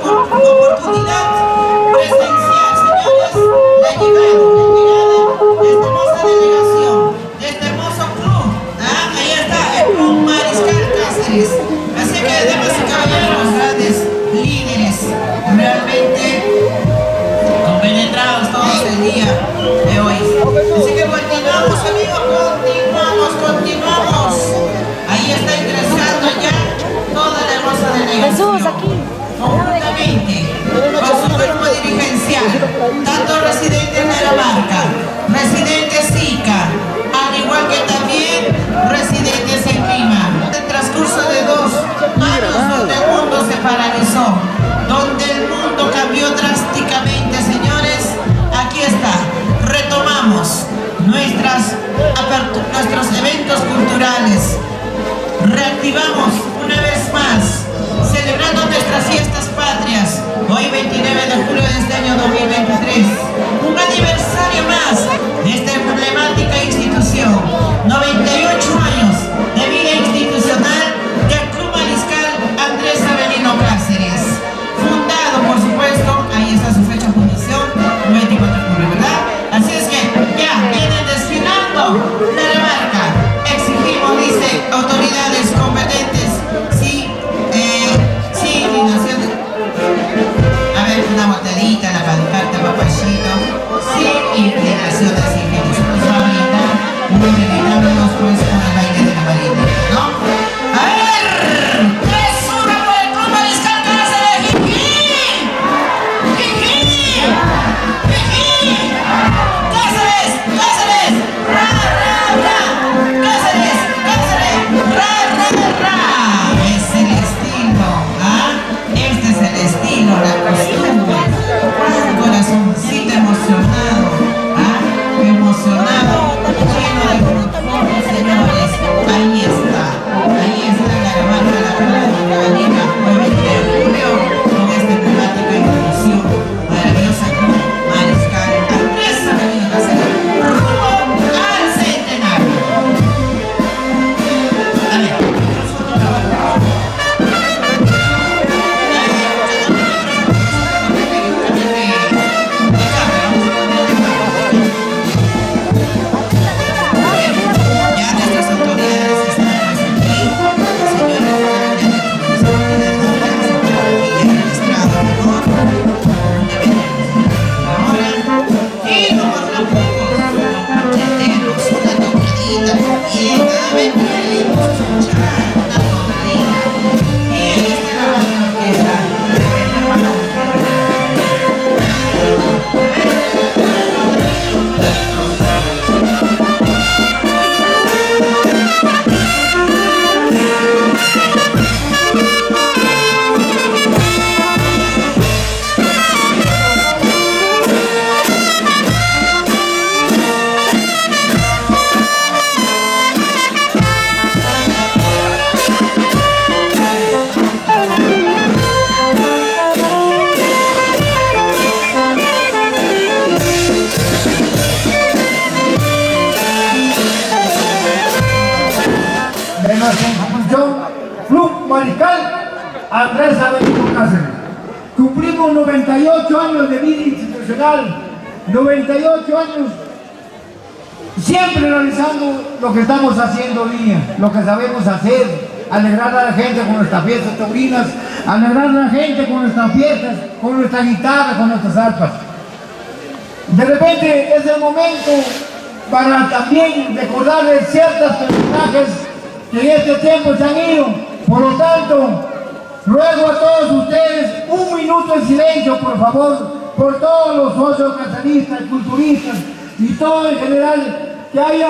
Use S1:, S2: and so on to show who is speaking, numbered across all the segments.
S1: oportunidad presencial, señores, la llegada de esta hermosa delegación, de este hermoso club. Ahí está, el Club Mariscal Cáceres. Así que, damas y caballeros, grandes líderes, realmente compenetrados todos el día de hoy. Así que continuamos, amigos, continuamos. Ahí está ingresando ya toda la hermosa delegación. Conjuntamente con su cuerpo dirigencial, tanto residentes de la marca, residentes SICA, al igual que también residentes en Lima. En el transcurso de 2 años donde el mundo se paralizó, donde el mundo cambió drásticamente, señores, aquí está, retomamos nuestros eventos culturales, reactivamos una vez más, celebrando nuestras fiestas patrias, hoy 29 de julio de este año 2023, un aniversario más de esta emblemática institución, 98 años de vida institucional del Club Mariscal Andrés Avelino Cáceres, fundado por supuesto, ahí está su fecha de fundación, 24 de julio, ¿verdad? Así es que ya vienen desfilando de la marca, exigimos, dice, autoridades competentes, a ver, una botadita, la pancarta, papachito, sin inclinaciones y que nos va a brindar unos deleitarnos pues con el baile de la marina, ¿no? A ver, 3-1 por el Club Mariscal Cáceres, ¡jijí! ¡Jijí! ¡Jijí! ¡Cáceres! ¡Cáceres! ¡Ra, ra, ra! ¡Cáceres! ¡Cáceres! ¡Ra, ra, ra! Es el estilo, este es el estilo, la costumbre. Un corazoncito emocionado, emocionado, lleno de frutos, señores. Ahí está la marca de la Cabalina, 9 de julio, con esta emblemática institución, maravillosa Club Mariscal Andrés Avelino Cáceres, rumbo al centenario. A ver.
S2: Club Mariscal Andrés Avelino Cáceres. Cumplimos 98 años de vida institucional, 98 años siempre realizando lo que estamos haciendo hoy día, lo que sabemos hacer, alegrar a la gente con nuestras fiestas taurinas, alegrar a la gente con nuestras fiestas, con nuestra guitarra, con nuestras arpas. De repente es el momento para también recordarles ciertos personajes que en este tiempo se han ido. Por lo tanto, ruego a todos ustedes un minuto de silencio, por favor, por todos los socios caceristas, culturistas y todo en general que haya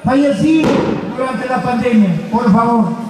S2: fallecido durante la pandemia, por favor.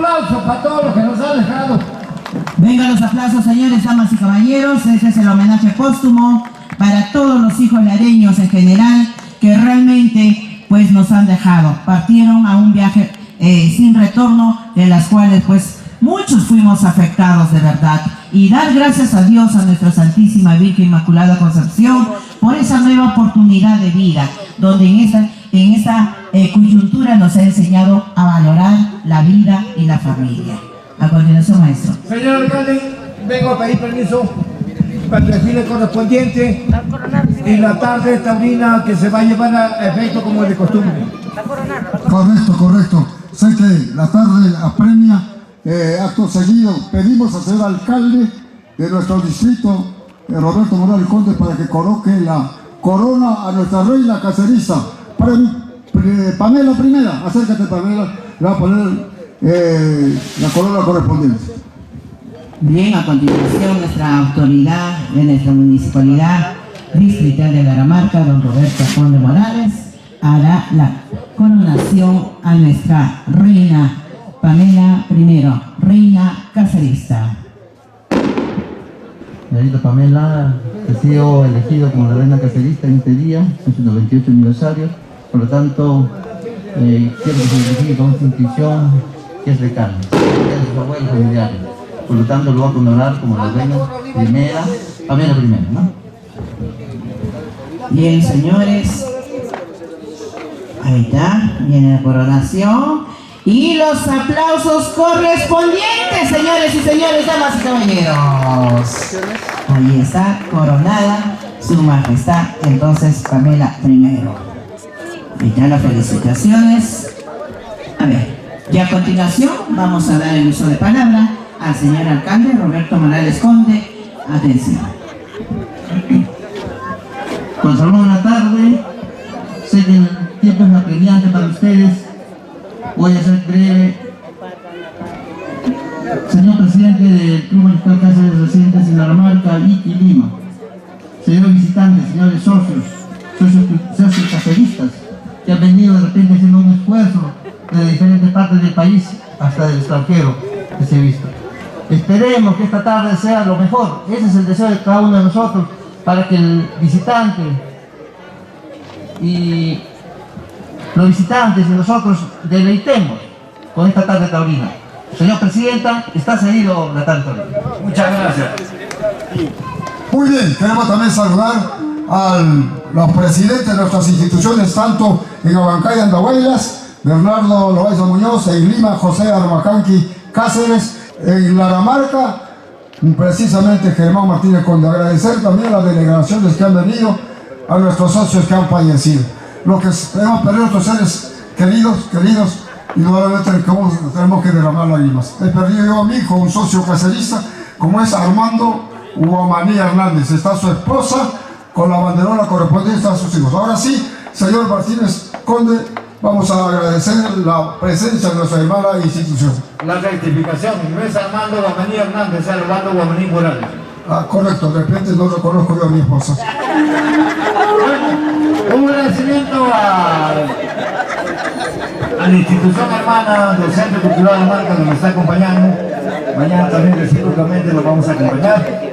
S2: aplauso para todos los que nos han dejado.
S1: Vengan los aplausos, señores, damas y caballeros. Este es el homenaje póstumo para todos los hijos lareños en general que realmente pues nos han dejado. Partieron a un viaje sin retorno, de las cuales pues muchos fuimos afectados de verdad. Y dar gracias a Dios, a nuestra Santísima Virgen Inmaculada Concepción, por esa nueva oportunidad de vida, donde en esta coyuntura nos ha enseñado a valorar la vida y la familia. A continuación, maestro.
S2: Señor alcalde, vengo a pedir permiso para el desfile correspondiente en la tarde taurina que se va a llevar a efecto como de costumbre.
S3: Correcto. Sé que la tarde apremia, acto seguido. Pedimos al señor alcalde de nuestro distrito, Roberto Morales Conde, para que coloque la corona a nuestra reina cacerista. Pamela primera, acércate Pamela, le va a poner la corona correspondiente.
S1: Bien, a continuación nuestra autoridad de nuestra municipalidad distrital de Laramarca, don Roberto Conde Morales, hará la coronación a nuestra reina Pamela I, reina cacerista.
S4: Señorita Pamela ha sido elegido como la reina cacerista en este día, en su 98 aniversario. Por lo tanto, quiero que se identifique con esta institución que es de carne, de sus abuelos familiares. Por lo tanto, lo va a condenar como la reina primera, Pamela I, ¿no?
S1: Bien, señores, ahí está, viene la coronación y los aplausos correspondientes, señores y señores, damas y caballeros. Ahí está, coronada su majestad, entonces Pamela I. Ahí están las felicitaciones. A ver, y a continuación vamos a dar el uso de palabra al señor alcalde Roberto Morales Conde. Atención.
S4: Con salud, buena tarde. Sé que el tiempo es apremiante para ustedes. Voy a ser breve. Señor presidente del Club Municipal Cáceres residentes en Laramarca, Iqui, Lima. Señores visitantes, señores socios caceristas, que han venido de repente haciendo un esfuerzo de diferentes partes del país hasta del extranjero que se ha visto. Esperemos que esta tarde sea lo mejor. Ese es el deseo de cada uno de nosotros, para que el visitante y los visitantes y nosotros deleitemos con esta tarde taurina. Señor Presidenta, está cedido la tarde taurina.
S2: Muchas gracias.
S3: Muy bien, queremos también saludar a los presidentes de nuestras instituciones, tanto en Abancay y Andahuaylas, Bernardo Loaiza Muñoz, en Lima, José Armacanqui Cáceres, en Laramarca, precisamente Germán Martínez Conde. Agradecer también a las delegaciones que han venido, a nuestros socios que han fallecido. Lo que hemos perdido nuestros seres queridos, indudablemente tenemos que derramar lágrimas. He perdido yo a mi hijo, un socio cacerista, como es Armando Huamaní Hernández. Está su esposa con la banderola correspondiente a sus hijos. Ahora sí, señor Martínez Conde, vamos a agradecer la presencia de nuestra hermana institución.
S2: La rectificación, no es Armando Guamaní Hernández, es Armando Guamaní Morales.
S3: Ah, correcto, de repente no reconozco yo a mi esposa.
S2: Un agradecimiento a la institución hermana del Centro Cultural de Marca que nos está acompañando. Mañana también recíprocamente lo vamos a acompañar.